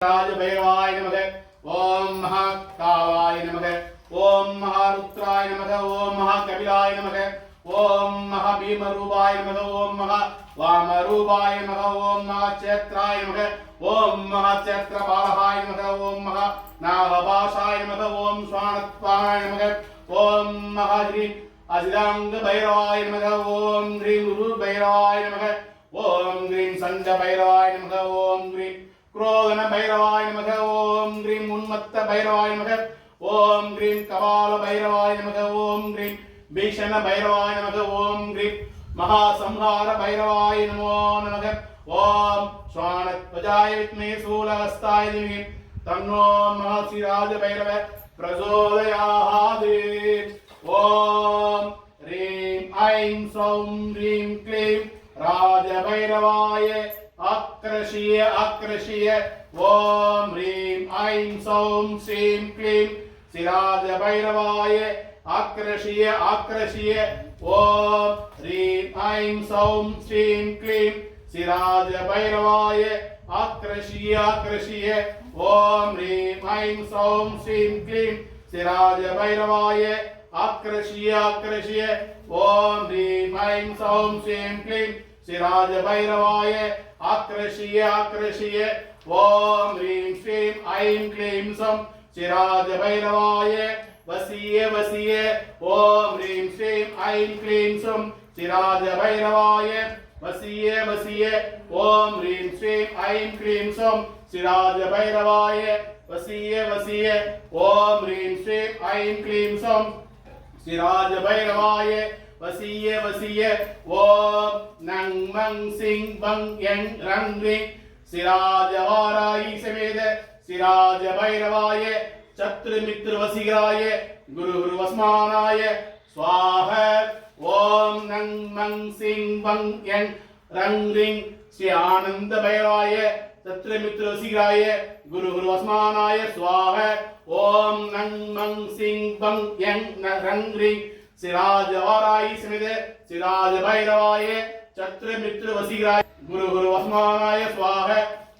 राजभैरवाय नमः। ओम महाकावाय नमः। ओम महारुद्राय नमः। ओम महाकपिलाय नमः। ओम महाभीमरूपाय नमः। ओम महावामरूपाय नमः। ओम महाक्षेत्राय नमः। ओम महाक्षेत्रपालहाय नमः। ओम महानागपाशाय नमः। ओम स्वानत्वाय नमः। ओम महाह्रीं अजिरांग भैरवाय नमः। ओम ह्रीं गुरुभैरवाय नमः। ओम ह्रीं संजभैरवाय नमः। ओम ह्रीं क्रोधन भैरवाय नमः। ओम ह्रीं उन्मत्त भैरवाय नमः। ओम ह्रीं कपाल भैरवाय नमः। ओम ह्रीं भीषण भैरवाय नमः। ओम ह्रीं महासंहार भैरवाय नमो नमः। ओम श्वानध्वजाय विद्महे शूलहस्ताय धीमहि तन्नो महासिराज भैरव प्रचोदयात्। ओम ह्रीं ऐं सौं ह्रीं क्लीं राजभैरवाय आक्रशीय आक्रशीय। ओम ह्रीं ऐं सौं श्रीं क्लीं सिराज भैरवाय आक्रशीय आक्रशीय। ओम ह्रीं ऐं सौं श्रीं क्लीं सिराज भैरवाय आक्रशीय आक्रशीय। ओम ह्रीं ऐं सौं श्रीं क्लीं सिराज भैरवाय आक्रशीय आक्रशीय। ओम ह्रीं ऐं सौं श्रीं क्लीं सिराज भैरवाय आक्रशीय आक्रशीय। ओम ह्रीं श्रीं ऐं क्लीं सौं सिराज भैरवाय वसीय वसीय। ओम ह्रीं श्रीं ऐं क्लीं सौं सिराज भैरवाय वसीय वसीय। ओम ह्रीं श्रीं ऐं क्लीं सौं सिराज भैरवाय वसीय वसीय। ओम ह्रीं श्रीं ऐं क्लीं सौं सिराज भैरवाय वसीय वसीय। ओम नंग मंग सिंह बंग यंग रंग रिंग सिराज वाराई समेत सिराज भैरवाय चत्र मित्र वसीराय गुरु गुरु वस्मानाय स्वाहा। ओम नंग मंग सिंह बंग यंग रंग रिंग श्री आनंद भैरवाय चत्र मित्र वसीराय गुरु गुरु वस्मानाय स्वाहा। ओम नंग मंग सिंह बंग यंग रंग रिंग सिराज वाराई समेत सिराज भैरवाय चत्र मित्र वसीराय गुरु गुरु वस्मानाय स्वाहा।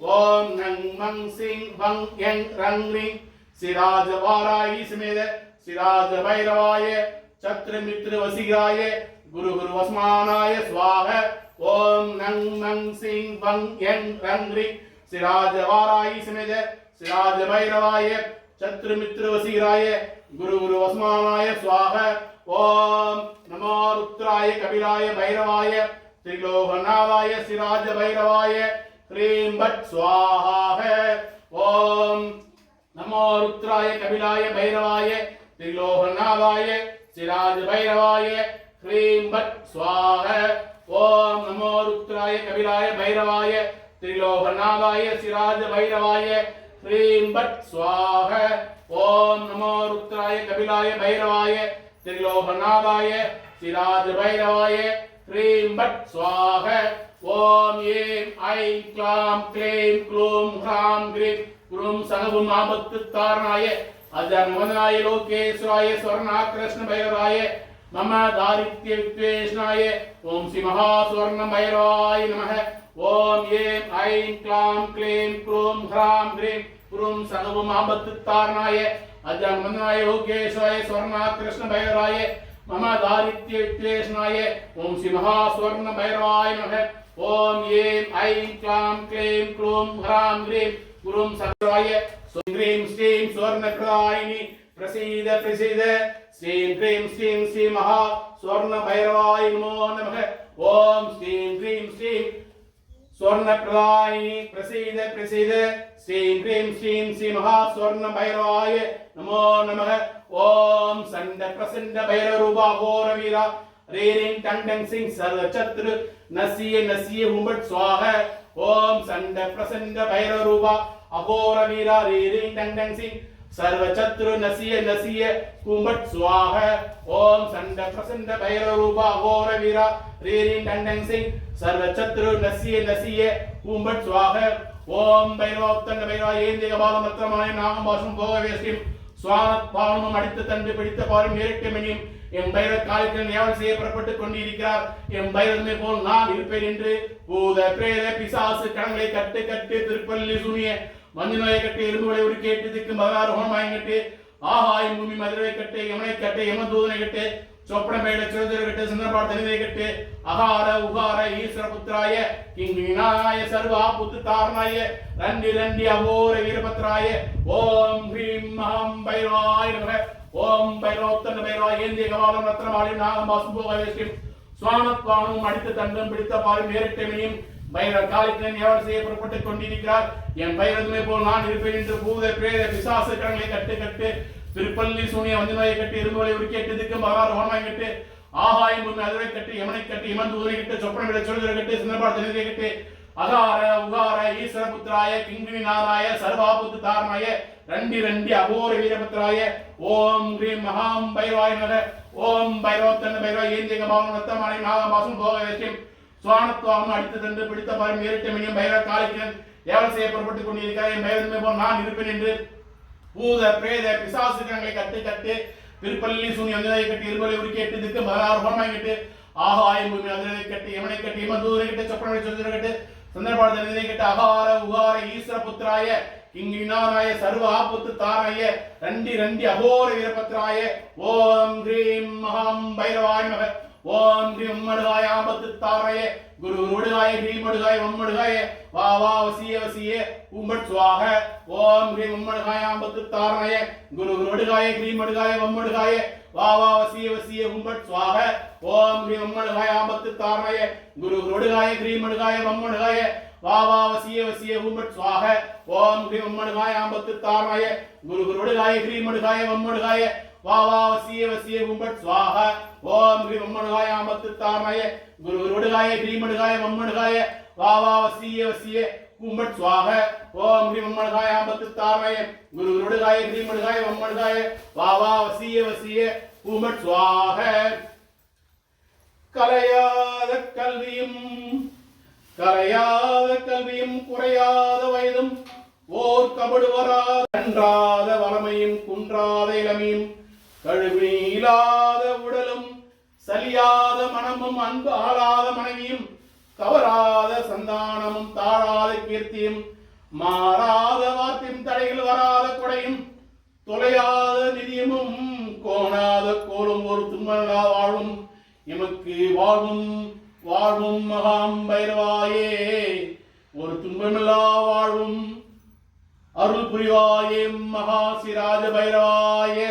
ओम नंग मंग सिंह बंग यंग रंग रिंग सिराज वाराई समेत सिराज भैरवाय चत्र मित्र वसीराय गुरु गुरु वस्मानाय स्वाहा। ओम नंग मंग सिंह बंग यंग रंग रिंग सिराज वाराई समेत सिराज भैरवाय चत्र मित्र वसीराय गुरु गुरु वस्मानाय स्वाहा। ओम नमो रुद्राय कपिलाय भैरवाय त्रिलोकनाथाय सिराज भैरवाय ह्रीं भट् स्वाहा। ओम नमो रुद्राय कपिलाय भैरवाय त्रिलोकनाथाय सिराज भैरवाय ह्रीं भट् स्वाहा। ओम नमो रुद्राय कपिलाय भैरवाय त्रिलोकनाथाय सिराज भैरवाय ह्रीं भट् स्वाहा। ओम नमो रुद्राय कपिलाय भैरवाय त्रिलोकनाथाय सिराज भैरवाय ह्रीं भट् स्वाहा। ओम ऐं ऐं क्लां क्लीं क्लूं ह्रां ह्रीं गुरुं सनभुं आबत्तुत्तारणाय अजन्मनाय लोकेश्वराय स्वर्णाकृष्ण भैरवाय मम दारिद्र्य विद्वेषणाय ओम श्री महास्वर्ण भैरवाय नमः। ओम ऐं ऐं क्लां क्लीं क्लूं ह्रां ह्रीं गुरुं सनभुं आबत्तुत्तारणाय अजन्मनाय लोकेश्वराय स्वर्णाकृष्ण भैरवाय मम दारिद्र्य विद्वेषणाय ओम श्री महास्वर्ण भैरवाय नमः। ओम ऐं ऐं क्लां क्लीं क्लूं ह्रां ह्रीं गुरुं सनभुं ह्रीं श्रीं स्वर्णप्रदायिनी प्रसीद प्रसीद श्रीं ह्रीं श्रीं श्री महा स्वर्ण भैरवाय नमो नमः। ओम श्रीं ह्रीं श्रीं स्वर्णप्रदायिनी प्रसीद प्रसीद श्रीं ह्रीं श्रीं श्री महा स्वर्ण भैरवाय नमो नमः। ओम संड प्रसन्न भैरव रूपा घोर वीरा रीरिं टंडं सिंह सर्वचत्र नसीय नसीय हुंबट स्वाहा। ओम संड प्रसन्न भैरव रूपा अघोर वीरा रीरिं टंडं सिंह सर्वचत्र नसीय नसीय हुंबट स्वाहा। ओम संड प्रसन्न भैरव रूपा अघोर वीरा रीरिं टंडं सिंह सर्वचत्र नसीय नसीय हुंबट स्वाहा। ओम भैरवोत्तंग भैरव ஏந்திக பாதம் மத்திரமாய நாகம் பாசம் போக வேஷ்டியும் சுவானத் பாவமும் அடித்து தண்டு பிடித்த பாரும் நேரிட்டு மணியும் எம் பைரவர் காலத்தில் நியாயம் செய்ய புறப்பட்டுக் கொண்டிருக்கிறார். எம் பைரவனை போல் நான் இருப்பேன் என்று பூத பிரேத பிசாசு கணங்களை கட்டு கட்டு திருப்பள்ளி சுனிய மஞ்சள் நோயை கட்டு எறும்புகளை ஒரு கேட்டதுக்கு 16 ஹோமமாய் கட்டு ஆகாய் பூமி மதுரை கட்டு யமனை கட்டு யமதூதனை கட்டு சொப்பனமேட சிறுதரை கட்டு சந்திரபாட தனிதை கட்டு அகார உகார ஈஸ்வர புத்திராய கிங்கினாய சர்வா புத்து தாரணாய ரண்டி ரண்டி அகோர வீரபத்ராய ஓம் ஹ்ரீம் மஹம் பைரவாய நமக ஓம் பைரோத்தன பைரவாய ஏந்திய கபாலம் ரத்னமாலி நாகம் பாசும் போகவேஷ்டிம் சுவானத்வானும் அடித்த தண்டம் பிடித்த பாலும் நேரிட்டமையும் பைரவர் காலிக்கன் எவர் செய்ய புறப்பட்டுக் கொண்டிருக்கிறார் என் பைரதுமை போல் நான் இருப்பேன் என்று பூத பிரேத பிசாச கரங்களை கட்டு கட்டு திருப்பள்ளி சூனிய வஞ்சனாயை கட்டி இரும்புகளை உருக்கி எட்டதுக்கு 16 ஹோமமாய் கட்டு ஆகாயம் பூமி அதுரை கட்டி யமனை கட்டி யமன் தூதனை கட்டு சொப்பனமிட சொல்லுதரை கட்டு சிந்தபாட தனிதை கட்டு அகார உகார ஈஸ்வர புத்திராய கிங்கினி நாராய சர்வாபுத்து தாரணாய ரண்டி ரண்டி அகோர வீரபத்ராய ஓம் ஹ்ரீம் மகாம் பைரவாய நமக ஓம் பைரோத்தன பைரவாய ஏந்திய கபாலம் ரத்தமாலை நாகம் பாசும் போகவேஷ்டிம் சுவானத்வானும் அடித்து தண்டு பிடித்த பாரும் நேரிட்டமையும் பைரவர் காலிக்கன் ஏவல் செய்ய புறப்பட்டுக் கொண்டிருக்கிறார் என் பைரதுமை போல் நான் இருப்பேன் என்று பூத பிரேத பிசாசு கரங்களை கட்டு கட்டு திருப்பள்ளி சூனி அஞ்சனாயை கட்டி இரும்பலை உருக்கி எட்டதுக்கு 16 ஹோமமாய் கட்டு ஆகாயம் பூமி அதிரை கட்டி யமனை கட்டி யமதூதனை கட்டு சொப்பனமிட சொல்லுதரை கட்டு சந்திரபாட தனிதை கட்டு அகார உகார ஈஸ்வர புத்திராய கிங்கினாராய சர்வ ஆபத்து தாராய ரண்டி ரண்டி அகோர வீரபத்ராய ஓம் ஹ்ரீம் மஹம் பைரவாய நமக ஓம் ஹ்ரீம் மடுகாய ஆபத்து தாராய குரு மடுகாய ஹ்ரீம் மடுகாய மடுகாய வா வா வசிய வசிய உம்பட் சுவாக ஓம் ஹ்ரீம் மடுகாய ஆபத்து தாராய குரு மடுகாய ஹ்ரீம் மடுகாய மடுகாய வா வா வசிய வசிய உம்பட் சுவாக ஓம் ஹ்ரீம் மடுகாய ஆபத்து தாராய குரு மடுகாய ஹ்ரீம் மடுகாய மடுகாய வா வா வசிய வசிய உம்பட் சுவாக ஓம் ஹ்ரீம் மடுகாய ஆபத்து தாராய குரு மடுகாய ஹ்ரீம் மடுகாய மடுகாய வா வா வசிய வசிய உம்பட் சுவாக ஓம் ஹ்ரீம் மடுகாய ஆபத்து தாராய குரு மடுகாய ஹ்ரீம் மடுகாய மடுகாய வா வா வசிய வசிய உம்பட் சுவாக ஓம் ஹ்ரீம் மடுகாய ஆபத்து தாராய குரு மடுகாய ஹ்ரீம் மடுகாய மடுகாய வா வா வசிய வசிய உம்பட் சுவாக கலையாத கல்வியும் குறையாத வயதும் ஓர் கபடு வராத கன்றாத வளமையும் குன்றாத இளமையும் கழுவி இல்லாத உடலும் சலியாத மனமும் அன்பு ஆளாத மனைவியும் தவறாத சந்தானமும் தாழாத கீர்த்தியும் மாறாத வார்த்தையும் தடைகள் வராத கொடையும் தொலையாத நிதியமும் கோணாத கோலும் ஒரு தும்மலா வாழும் எமக்கு வாழ்வும் மகாம் பைரவாயே ஒரு துன்பமில்லா வாழ்வும் அருள் புரிவாயே மகா சிராஜ பைரவாயே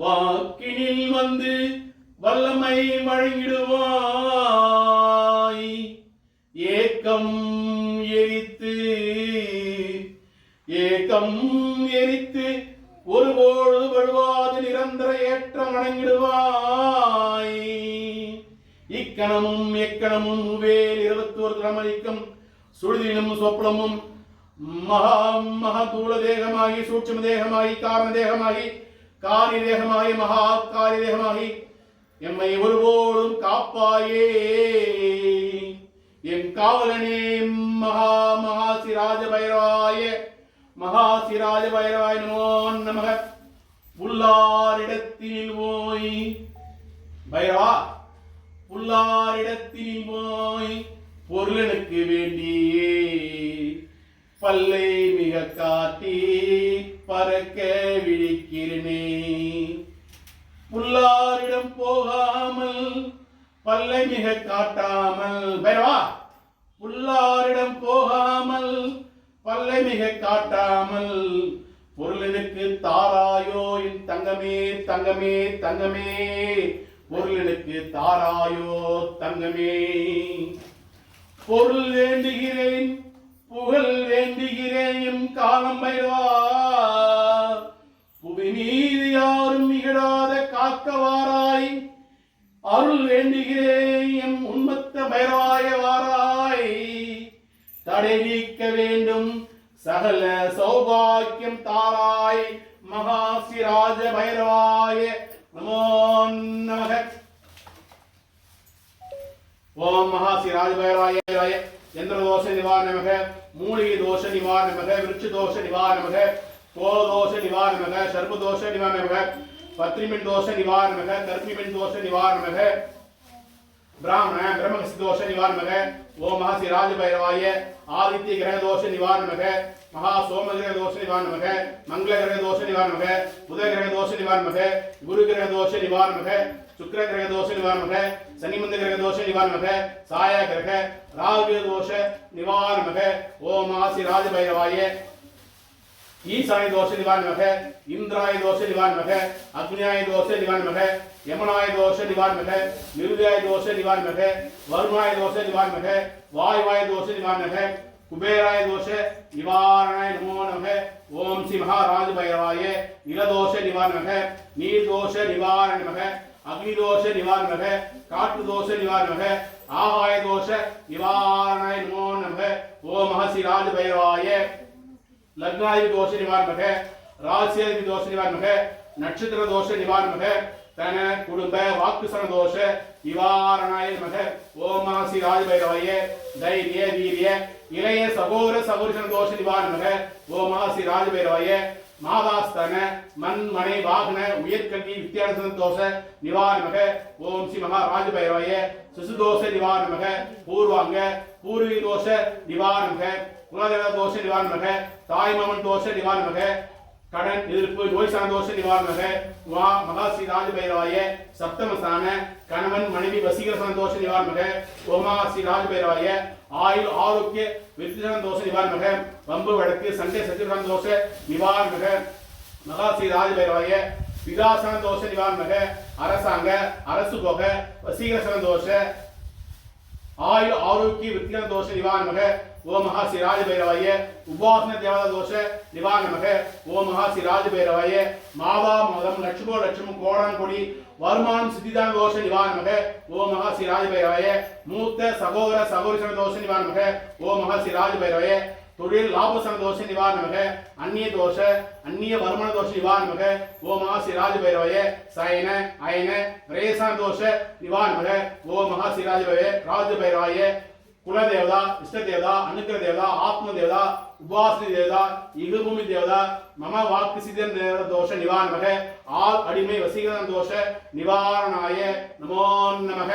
வாக்கினில் வந்து வல்லமை வழங்கிடுவாய் ஏக்கம் எரித்து ஒருபோது வழுவாது நிரந்தர ஏற்றம் வழங்கிடுவாய் இக்கணமும் எக்கணமும் வேல் 21 திரமளிக்கும் சுழுதிலும் சொப்பனமும் மகதூள தேகமாகி சூட்சும தேகமாகி காரண தேகமாகி காரி தேகமாகி மகா காரி தேகமாகி எம்மை ஒருபோதும் காப்பாயே எம் காவலனே மகாசிராஜ பைரவாய நமோ நமக புல்லாரிடத்தில் போய் பைரவா புல்லாரிடத்தில் போய் பொருளனுக்கு வேண்டியே பல்லை மிக காட்டி பறக்க விழிக்கிறனே புல்லாரிடம் போகாமல் பல்லை மிக காட்டாமல் பைரவா புல்லாரிடம் போகாமல் பல்லை மிக காட்டாமல் பொருளனுக்கு தாராயோ என் தங்கமே தங்கமே தங்கமே பொருளனுக்கு தாராயோ தங்கமே பொருள் வேண்டுகிறேன் புகழ் வேண்டுகிறேன் எம் காலம் பைரவா புவி மீது யாரும் நிகழாத காக்கவாராய் அருள் வேண்டுகிறேன் எம் உன்மத்த பைரவாய வாராய் தடை நீக்க வேண்டும் சகல சௌபாக்கியம் தாராய் மகாசிராஜ பைரவாய நமோ நமக ஓம் மகாசிராஜ பைரவாய यंत्र दोष निवारण नमः मूली दोष निवारण नमः वृक्ष दोष निवारण नमः को दोष निवारण नमः सर्व दोष निवारण नमः पत्रिमिन दोष निवारणः तर्पिमिन दोष निवारणः ब्राह्मण ब्रह्मकस्य दोष निवारणः ओम महर्षि राजभैरवाय आदित्य ग्रह दोष निवारणः महासोम ग्रह दोष निवारणः मंगल ग्रह दोष निवारणः बुध ग्रह दोष निवारणः गुरु ग्रह दोष निवारणः शुक्र ग्रह दोष निवारणः शनि मंगल ग्रह दोष निवारणः साय ग्रह राहु दोष निवारणः ओम महर्षि राजभैरवाय ईशाय दोष निवारणः इंद्राय दोष निवारणः अग्न्याय दोष निवारणः यमनाय दोष निवारणः निर्दयाय दोष निवारणः वरुणाय दोष निवारणः वायुवाय दोष निवारणः कुबेराय दोष निवारणाय नमो नमः ओम श्री महाराज भैरवाय नीलदोष निवारणः नीलदोष निवारणः अग्निदोष निवारणः काटुदोष निवारणः आहाय दोष निवारणाय नमो नमः ओम महर्षि राज भैरवाय लग्नादि दोष निवारणः राशियादि दोष निवारणः नक्षत्र दोष निवारणः तन कुटुंब वाक्सरण दोष निवारणाय नमः ओम महर्षि राजभैरवाय धैर्य वीर्य इளைய சகோதர சகோதரிகள் दोष निवारणः ओम महर्षि राजभैरवाय मादास्तन मन मणि वाहन उयर्कल्வி विद्यार्थन दोष निवारणः ओम श्री महाराज भैरवाय शिशु दोष निवारणः पूर्वांग पूर्वी दोष निवारणः कुलदेवता दोष निवारणः तायमामन दोष निवारणः कடன் எதிர்ப்பு நோய் சார்ந்த दोष निवारणः वहां महर्षि राजभैरवाय सप्तम स्थान कणवन मனைவி वशीकरण दोष निवारणः ओम महर्षि राजभैरवाय आयुள் आरोग्य विद्यान दोष निवारणः वंबु वडக்கு சண்டை சத்துருடன் दोष निवारणः महर्षि राजभैरवाय विदासन दोष निवारणः அரசாங்க அரசு போக वशीकरण दोष आयुள் आरोग्य विद्यान दोष निवारणः ओम महर्षि राजभैरवाय उपासना देवता दोष निवारणः ओम महर्षि राजभैरवाय मावा मोदम लक्ष्मो लक्ष्मो कोडान कोडी வருமானம் சித்திதான दोष निवारणः ओम महर्षि राजभैरवाय மூத்த சகோதர சகோதரிகள் दोष निवारणः ओम महर्षि राजभैरवाय தொழில் லாபசன दोष निवारणः अन्य दोष अन्य வருமான दोष निवारणः ओम महर्षि राजभैरवाय सयन अयन रेसन दोष निवारणः ओम महर्षि राजभैरवाय कुल देवता इष्ट देवता अनुग्रह देवता आत्म देवता उपासनी देवता इगभूमि देवता मम वाक् सिद्धन देवता दोष निवारणः आल अडिमे वशीकरण दोष निवारणाय नमो नमः।